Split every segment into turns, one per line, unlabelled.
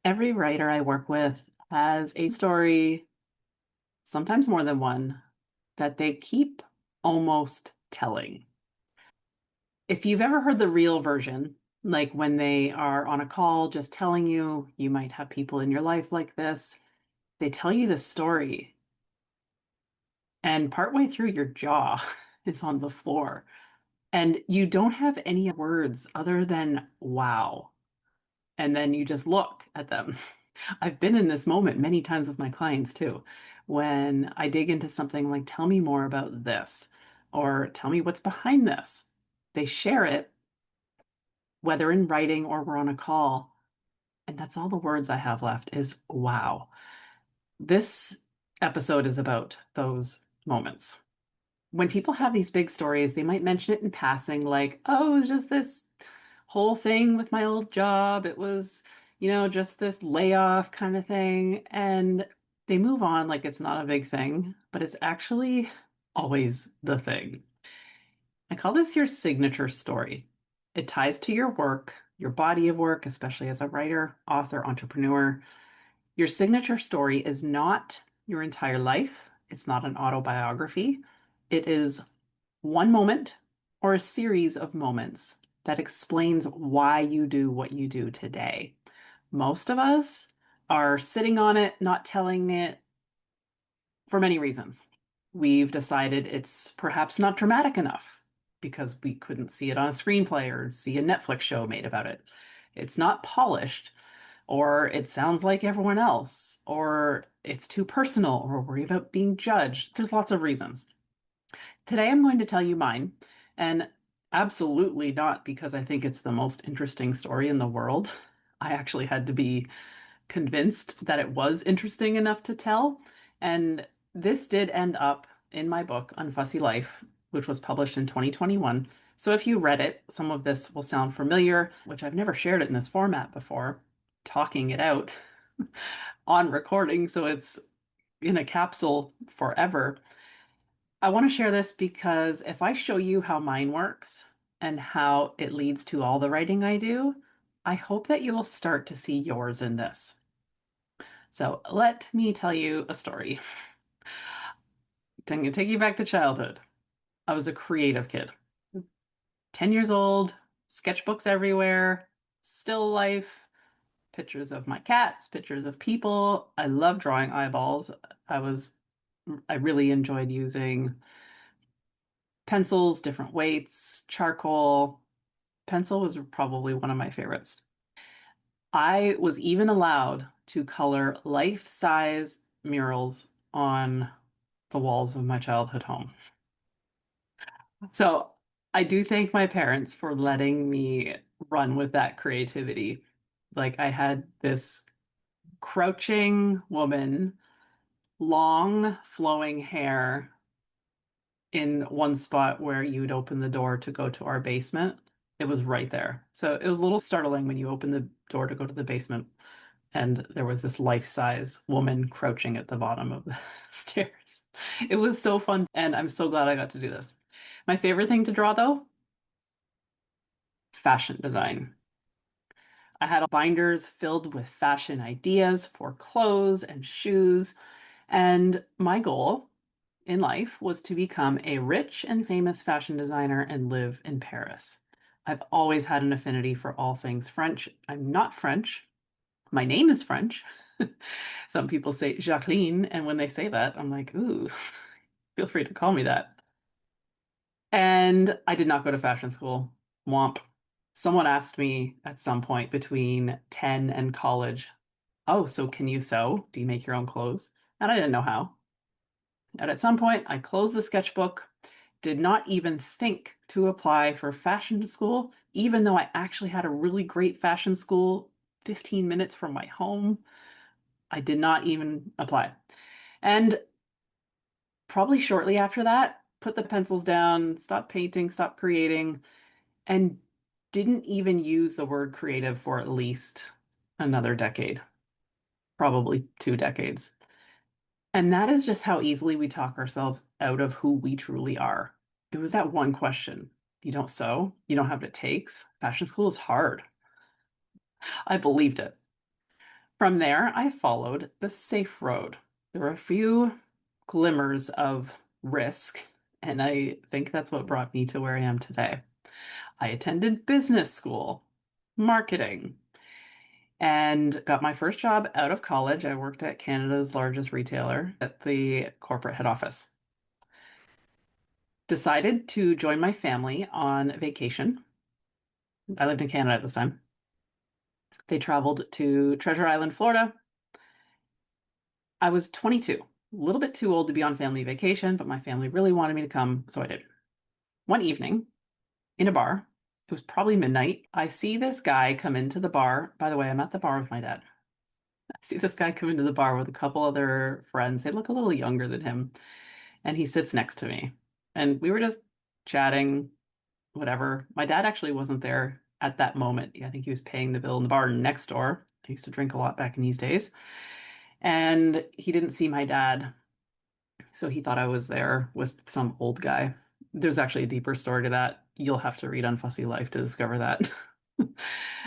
Every writer I work with has a story, sometimes more than one, that they keep almost telling. If you've ever heard the real version, like when they are on a call just telling you, you might have people in your life like this, they tell you the story, and partway through, your jaw is on the floor, and you don't have any words other than wow. And then you just look at them. I've been in this moment many times with my clients too, when I dig into something like, tell me more about this, or tell me what's behind this. They share it, whether in writing or we're on a call. And that's all the words I have left is wow. This episode is about those moments. When people have these big stories, they might mention it in passing, like, oh, it was just this whole thing with my old job. It was, just this layoff kind of thing. And they move on like it's not a big thing, but it's actually always the thing. I call this your signature story. It ties to your work, your body of work, especially as a writer, author, entrepreneur. Your signature story is not your entire life. It's not an autobiography. It is one moment or a series of moments that explains why you do what you do today. Most of us are sitting on it, not telling it for many reasons. We've decided it's perhaps not dramatic enough because we couldn't see it on a screenplay or see a Netflix show made about it. It's not polished, or it sounds like everyone else, or it's too personal, or worry about being judged. There's lots of reasons. Today, I'm going to tell you mine, and absolutely not because I think it's the most interesting story in the world. I actually had to be convinced that it was interesting enough to tell. And this did end up in my book, Unfussy Life, which was published in 2021. So if you read it, some of this will sound familiar, which I've never shared it in this format before, talking it out on recording. So it's in a capsule forever. I want to share this because if I show you how mine works and how it leads to all the writing I do, I hope that you will start to see yours in this. So let me tell you a story. I'm going to take you back to childhood. I was a creative kid, 10 years old, sketchbooks everywhere, still life, pictures of my cats, pictures of people. I love drawing eyeballs. I really enjoyed using pencils, different weights, charcoal. Pencil was probably one of my favorites. I was even allowed to color life-size murals on the walls of my childhood home. So I do thank my parents for letting me run with that creativity. Like I had this crouching woman, long flowing hair in one spot where you'd open the door to go to our basement. It was right there. So it was a little startling when you opened the door to go to the basement and there was this life-size woman crouching at the bottom of the stairs. It was so fun, and I'm so glad I got to do this. My favorite thing to draw, though, fashion design. I had binders filled with fashion ideas for clothes and shoes, and my goal in life was to become a rich and famous fashion designer and live in Paris. I've always had an affinity for all things French. I'm not French. My name is French. Some people say Jacqueline, and when they say that, I'm like, ooh, feel free to call me that. And I did not go to fashion school. Womp. Someone asked me at some point between 10 and college, oh, so can you sew? Do you make your own clothes? And I didn't know how. And at some point, I closed the sketchbook, did not even think to apply for fashion school, even though I actually had a really great fashion school 15 minutes from my home. I did not even apply. And probably shortly after that, put the pencils down, stopped painting, stopped creating, and didn't even use the word creative for at least another decade, probably 2 decades. And that is just how easily we talk ourselves out of who we truly are. It was that one question. You don't sew, you don't have what it takes. Fashion school is hard. I believed it. From there, I followed the safe road. There were a few glimmers of risk, and I think that's what brought me to where I am today. I attended business school, marketing, and got my first job out of college. I worked at Canada's largest retailer at the corporate head office. Decided to join my family on vacation. I lived in Canada at this time. They traveled to Treasure Island, Florida. I was 22, a little bit too old to be on family vacation, but my family really wanted me to come, so I did. One evening in a bar, it was probably midnight, I see this guy come into the bar. By the way, I'm at the bar with my dad. I see this guy come into the bar with a couple other friends. They look a little younger than him, and he sits next to me. And we were just chatting, whatever. My dad actually wasn't there at that moment. I think he was paying the bill in the bar next door. I used to drink a lot back in these days. And he didn't see my dad, so he thought I was there with some old guy. There's actually a deeper story to that. You'll have to read Unfussy Life to discover that.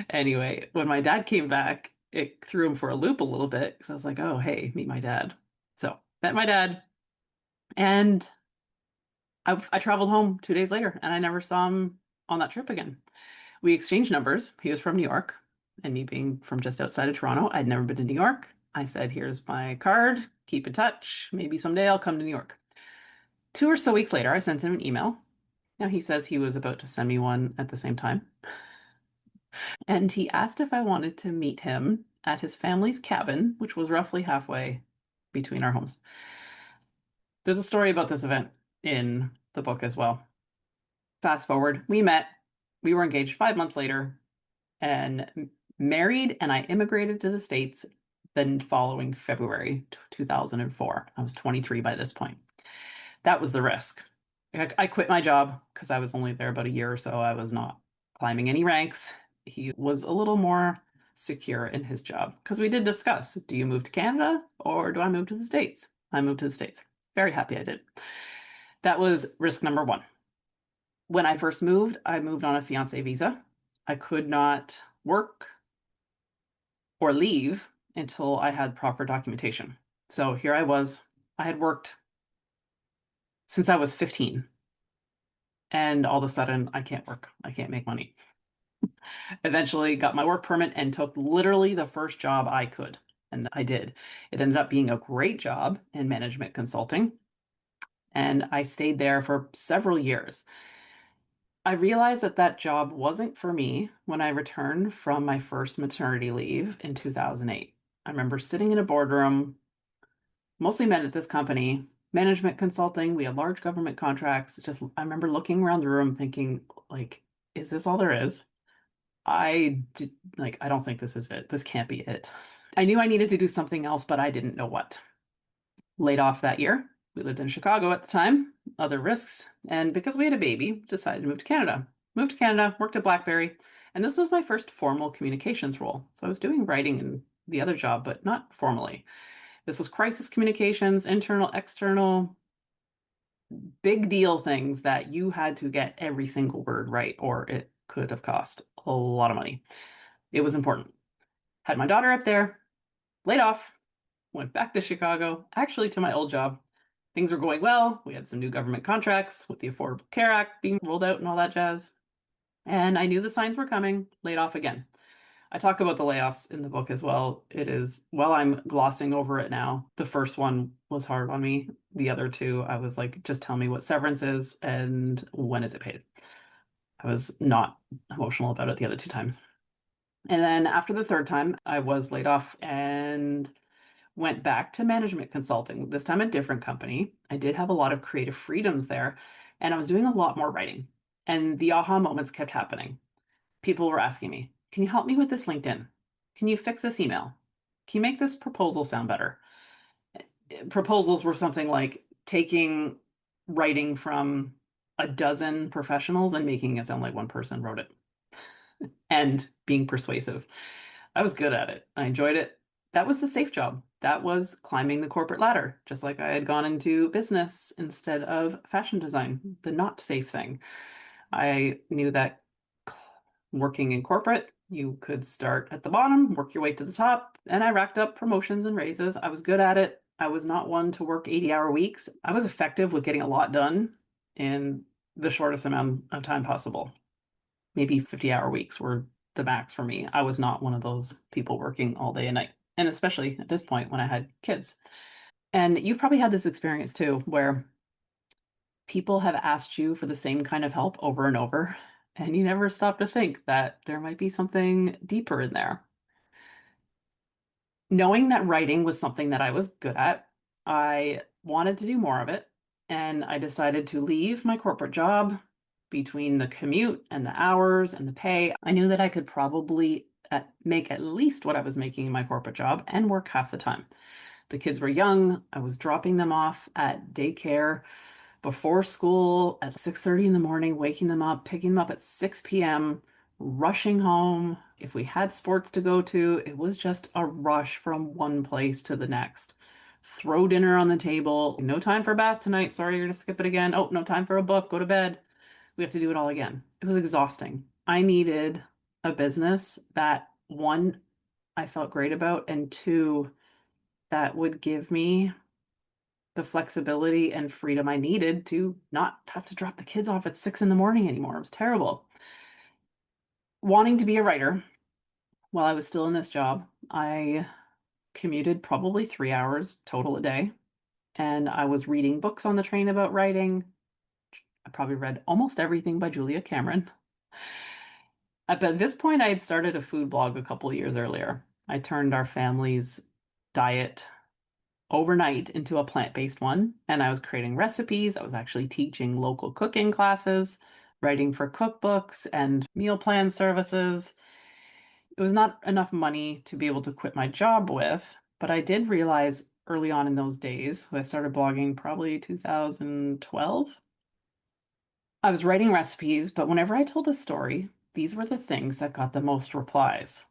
Anyway, when my dad came back, it threw him for a loop a little bit because I was like, oh, hey, meet my dad. So met my dad, and I traveled home 2 days later, and I never saw him on that trip again. We exchanged numbers. He was from New York, and me being from just outside of Toronto, I'd never been to New York. I said, here's my card, keep in touch. Maybe someday I'll come to New York. 2 or so weeks later, I sent him an email. Now he says he was about to send me one at the same time. And he asked if I wanted to meet him at his family's cabin, which was roughly halfway between our homes. There's a story about this event in the book as well. Fast forward, we met, we were engaged 5 months later and married, and I immigrated to the States the following February 2004. I was 23 by this point. That was the risk. I quit my job because I was only there about a year or so. I was not climbing any ranks. He was a little more secure in his job because we did discuss, do you move to Canada or do I move to the States? I moved to the States. Very happy I did. That was risk number one. When I first moved, I moved on a fiance visa. I could not work or leave until I had proper documentation. So here I was. I had worked since I was 15, and all of a sudden I can't work. I can't make money. Eventually got my work permit and took literally the first job I could. And I did. It ended up being a great job in management consulting. And I stayed there for several years. I realized that that job wasn't for me when I returned from my first maternity leave in 2008. I remember sitting in a boardroom, mostly men at this company, management consulting. We had large government contracts. Just, I remember looking around the room thinking, like, is this all there is? I don't think this is it. This can't be it. I knew I needed to do something else, but I didn't know what. Laid off that year. We lived in Chicago at the time, other risks. And because we had a baby, decided to move to Canada. Moved to Canada, worked at BlackBerry, and this was my first formal communications role. So I was doing writing in the other job, but not formally. This was crisis communications, internal, external, big deal things that you had to get every single word right, or it could have cost a lot of money. It was important. Had my daughter up there, laid off, went back to Chicago, actually to my old job. Things were going well. We had some new government contracts with the Affordable Care Act being rolled out and all that jazz. And I knew the signs were coming, laid off again. I talk about the layoffs in the book as well. It is, while I'm glossing over it now, the first one was hard on me. The other two, I was like, just tell me what severance is and when is it paid. I was not emotional about it the other two times. And then after the third time, I was laid off and went back to management consulting, this time a different company. I did have a lot of creative freedoms there, and I was doing a lot more writing. And the aha moments kept happening. People were asking me, can you help me with this LinkedIn? Can you fix this email? Can you make this proposal sound better? Proposals were something like taking writing from a dozen professionals and making it sound like one person wrote it and being persuasive. I was good at it. I enjoyed it. That was the safe job. That was climbing the corporate ladder, just like I had gone into business instead of fashion design, the not safe thing. I knew that working in corporate You could start at the bottom, work your way to the top, and I racked up promotions and raises. I was good at it. I was not one to work 80-hour weeks. I was effective with getting a lot done in the shortest amount of time possible. Maybe 50-hour weeks were the max for me. I was not one of those people working all day and night, and especially at this point when I had kids. And you've probably had this experience too, where people have asked you for the same kind of help over and over, and you never stop to think that there might be something deeper in there. Knowing that writing was something that I was good at, I wanted to do more of it, and I decided to leave my corporate job. Between the commute and the hours and the pay, I knew that I could probably make at least what I was making in my corporate job and work half the time. The kids were young. I was dropping them off at daycare before school at 6:30 in the morning, waking them up, picking them up at 6 p.m., rushing home. If we had sports to go to, it was just a rush from one place to the next. Throw dinner on the table. No time for a bath tonight. Sorry, you're gonna skip it again. Oh, no time for a book. Go to bed. We have to do it all again. It was exhausting. I needed a business that, one, I felt great about, and two, that would give me the flexibility and freedom I needed to not have to drop the kids off at 6 in the morning anymore. It was terrible. Wanting to be a writer while I was still in this job, I commuted probably 3 hours total a day, and I was reading books on the train about writing. I probably read almost everything by Julia Cameron. At this point, I had started a food blog a couple of years earlier. I turned our family's diet overnight into a plant-based one, and I was creating recipes. I was actually teaching local cooking classes, writing for cookbooks and meal plan services. It was not enough money to be able to quit my job with, but I did realize early on in those days, I started blogging probably 2012. I was writing recipes, but whenever I told a story, these were the things that got the most replies.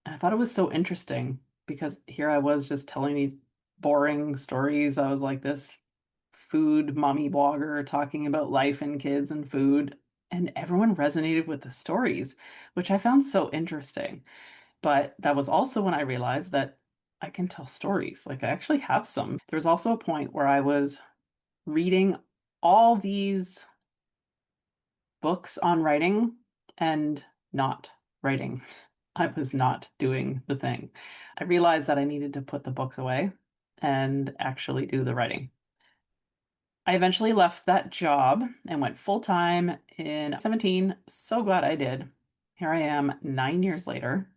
And I thought it was so interesting because here I was just telling these boring stories. I was like this food mommy blogger talking about life and kids and food, and everyone resonated with the stories, which I found so interesting. But that was also when I realized that I can tell stories. Like I actually have some. There was also a point where I was reading all these books on writing and not writing. I was not doing the thing. I realized that I needed to put the books away and actually do the writing. I eventually left that job and went full time in 17. So glad I did. Here I am 9 years later.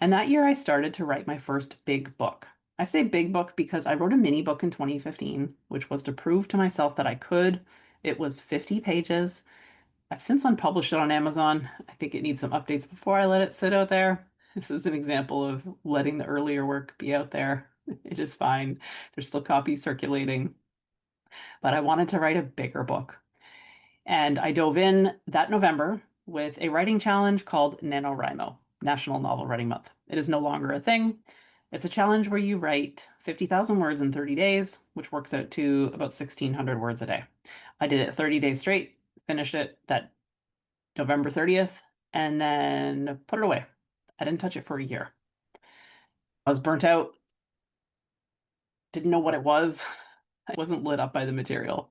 And that year I started to write my first big book. I say big book because I wrote a mini book in 2015, which was to prove to myself that I could. It was 50 pages. I've since unpublished it on Amazon. I think it needs some updates before I let it sit out there. This is an example of letting the earlier work be out there. It is fine. There's still copies circulating. But I wanted to write a bigger book. And I dove in that November with a writing challenge called NaNoWriMo, National Novel Writing Month. It is no longer a thing. It's a challenge where you write 50,000 words in 30 days, which works out to about 1,600 words a day. I did it 30 days straight, finished it that November 30th, and then put it away. I didn't touch it for a year. I was burnt out, didn't know what it was. I wasn't lit up by the material.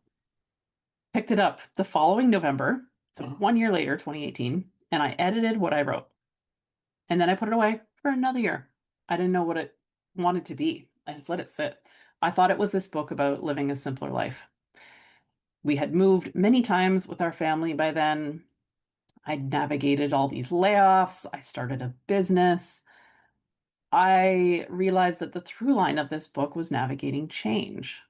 Picked it up the following November, so 1 year later, 2018, and I edited what I wrote. And then I put it away for another year. I didn't know what it wanted to be. I just let it sit. I thought it was this book about living a simpler life. We had moved many times with our family by then. I'd navigated all these layoffs. I started a business. I realized that the through line of this book was navigating change.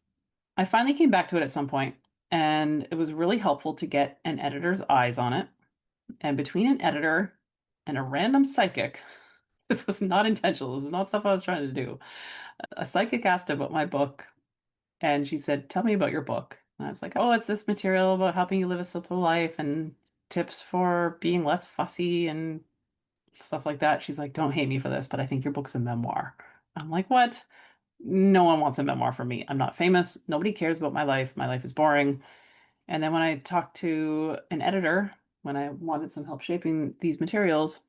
I finally came back to it at some point, and it was really helpful to get an editor's eyes on it. And between an editor and a random psychic, this was not intentional. This is not stuff I was trying to do. A psychic asked about my book, and she said, "Tell me about your book." And I was like, "Oh, it's this material about helping you live a simple life and tips for being less fussy and stuff like that." She's like, "Don't hate me for this, but I think your book's a memoir." I'm like, "What? No one wants a memoir from me. I'm not famous. Nobody cares about my life. My life is boring." And then when I talked to an editor, when I wanted some help shaping these materials,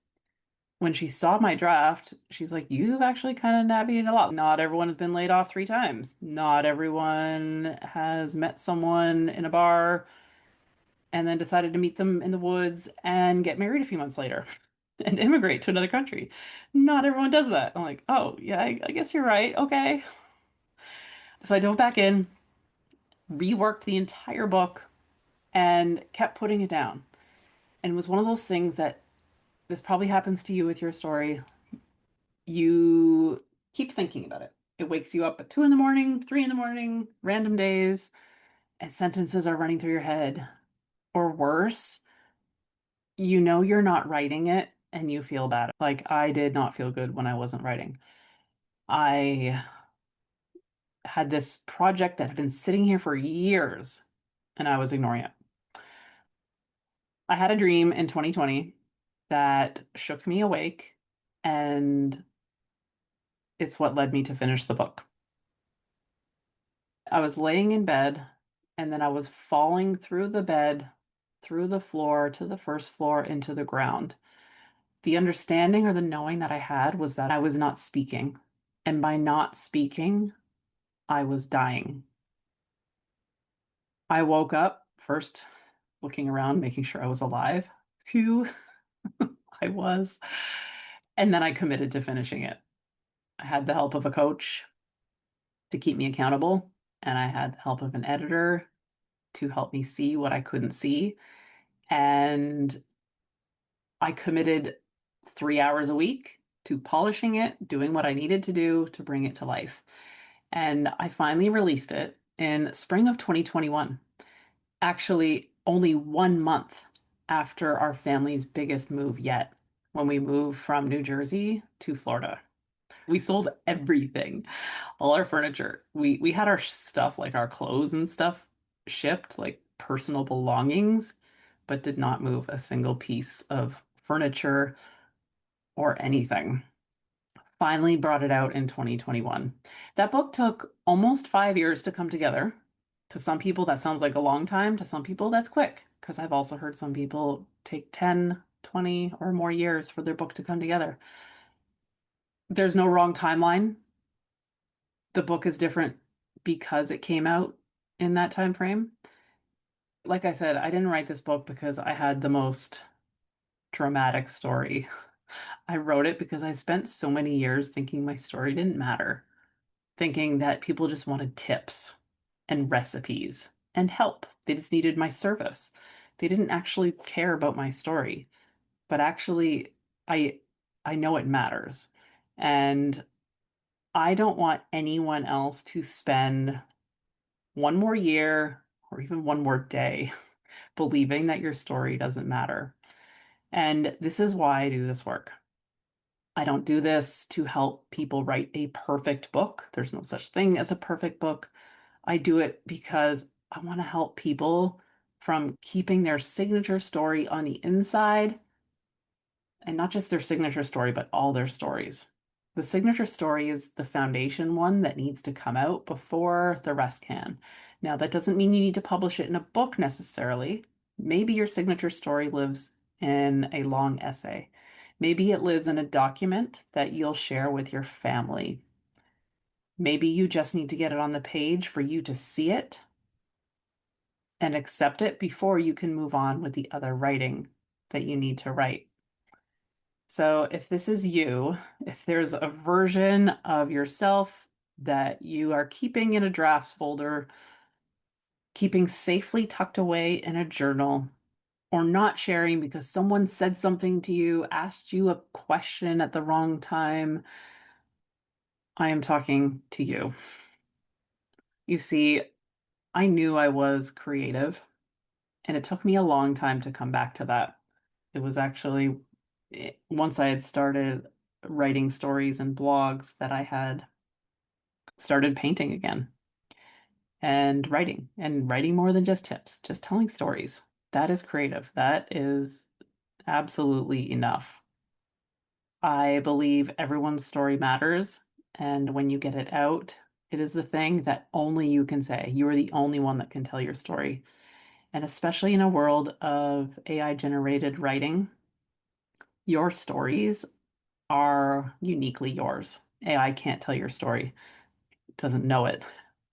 When she saw my draft, she's like, "You've actually kind of navigated a lot. Not everyone has been laid off 3 times. Not everyone has met someone in a bar and then decided to meet them in the woods and get married a few months later and immigrate to another country. Not everyone does that." I'm like, "Oh, yeah, I guess you're right. Okay." So I dove back in, reworked the entire book, and kept putting it down. And it was one of those things that this probably happens to you with your story. You keep thinking about it. It wakes you up at 2 in the morning, 3 in the morning, random days, and sentences are running through your head. Or worse, you know you're not writing it and you feel bad. Like I did not feel good when I wasn't writing. I had this project that had been sitting here for years and I was ignoring it. I had a dream in 2020 that shook me awake, and it's what led me to finish the book. I was laying in bed, and then I was falling through the bed, through the floor, to the first floor, into the ground. The understanding or the knowing that I had was that I was not speaking. And by not speaking, I was dying. I woke up first looking around, making sure I was alive. Phew, I was. And then I committed to finishing it. I had the help of a coach to keep me accountable, and I had the help of an editor to help me see what I couldn't see. And I committed 3 hours a week to polishing it, doing what I needed to do to bring it to life. And I finally released it in spring of 2021, actually, only 1 month after our family's biggest move yet, when we moved from New Jersey to Florida. We sold everything, all our furniture. We had our stuff, like our clothes and stuff, shipped, like personal belongings, but did not move a single piece of furniture or anything. Finally brought it out in 2021. That book took almost 5 years to come together. To some people, that sounds like a long time. To some people, that's quick, because I've also heard some people take 10, 20, or more years for their book to come together. There's no wrong timeline. The book is different because it came out in that time frame. Like I said, I didn't write this book because I had the most dramatic story. I wrote it because I spent so many years thinking my story didn't matter, thinking that people just wanted tips and recipes and help. They just needed my service. They didn't actually care about my story, but actually I I know it matters. And I don't want anyone else to spend one more year or even one more day believing that your story doesn't matter. And this is why I do this work. I don't do this to help people write a perfect book. There's no such thing as a perfect book. I do it because I want to help people from keeping their signature story on the inside, and not just their signature story, but all their stories. The signature story is the foundation one that needs to come out before the rest can. Now, that doesn't mean you need to publish it in a book necessarily. Maybe your signature story lives in a long essay. Maybe it lives in a document that you'll share with your family. Maybe you just need to get it on the page for you to see it and accept it before you can move on with the other writing that you need to write. So if this is you, if there's a version of yourself that you are keeping in a drafts folder, keeping safely tucked away in a journal, or not sharing because someone said something to you, asked you a question at the wrong time, I am talking to you. You see, I knew I was creative, and it took me a long time to come back to that. It was actually once I had started writing stories and blogs that I had started painting again and writing more than just tips, just telling stories. That is creative. That is absolutely enough. I believe everyone's story matters. And when you get it out, it is the thing that only you can say. You are the only one that can tell your story. And especially in a world of AI generated writing, your stories are uniquely yours. AI can't tell your story, doesn't know it.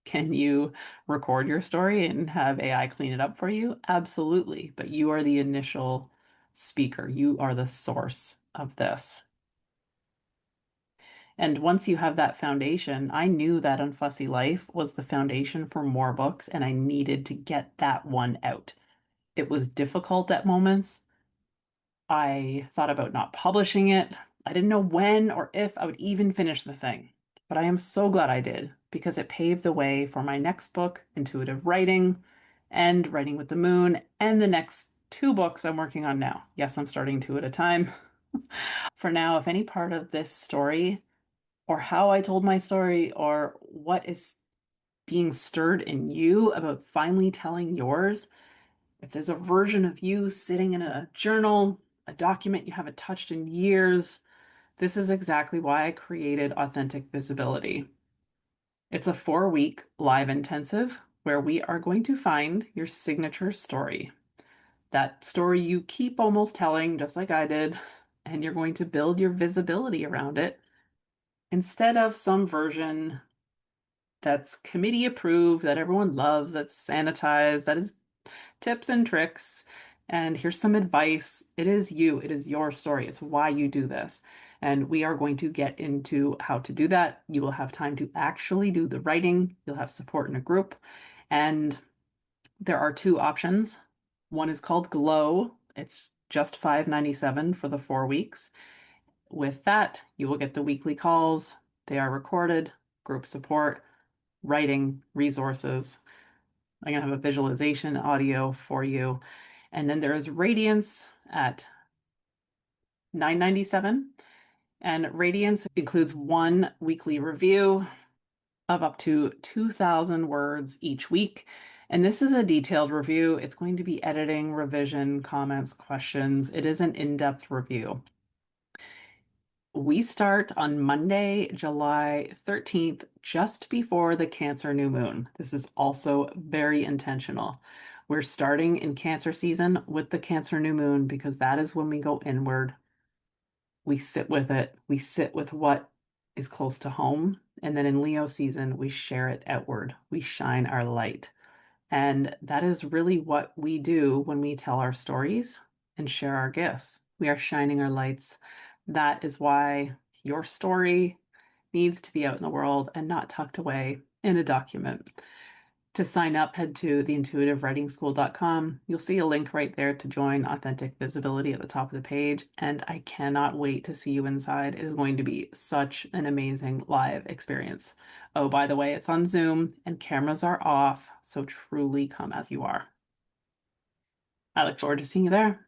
Can you record your story and have AI clean it up for you? Absolutely. But you are the initial speaker. You are the source of this. And once you have that foundation, I knew that Unfussy Life was the foundation for more books, and I needed to get that one out. It was difficult at moments. I thought about not publishing it. I didn't know when or if I would even finish the thing. But I am so glad I did because it paved the way for my next book, Intuitive Writing, and Writing with the Moon, and the next two books I'm working on now. Yes, I'm starting two at a time. For now, if any part of this story or how I told my story or what is being stirred in you about finally telling yours, if there's a version of you sitting in a journal, a document you haven't touched in years, this is exactly why I created Authentic Visibility. It's a 4-week live intensive where we are going to find your signature story. That story you keep almost telling, just like I did, and you're going to build your visibility around it instead of some version that's committee approved, that everyone loves, that's sanitized, that is tips and tricks. And here's some advice. It is you, it is your story. It's why you do this. And we are going to get into how to do that. You will have time to actually do the writing. You'll have support in a group. And there are two options. One is called Glow. It's just $5.97 for the 4 weeks. With that, you will get the weekly calls. They are recorded, group support, writing, resources. I'm going to have a visualization audio for you. And then there is Radiance at $9.97. And Radiance includes one weekly review of up to 2,000 words each week. And this is a detailed review. It's going to be editing, revision, comments, questions. It is an in-depth review. We start on Monday, July 13th, just before the Cancer new moon. This is also very intentional. We're starting in Cancer season with the Cancer new moon because that is when we go inward. We sit with it. We sit with what is close to home. And then in Leo season, we share it outward. We shine our light. And that is really what we do when we tell our stories and share our gifts. We are shining our lights. That is why your story needs to be out in the world and not tucked away in a document. To sign up, head to theintuitivewritingschool.com. You'll see a link right there to join Authentic Visibility at the top of the page, and I cannot wait to see you inside. It is going to be such an amazing live experience. Oh, by the way, it's on Zoom and cameras are off, so truly come as you are. I look forward to seeing you there.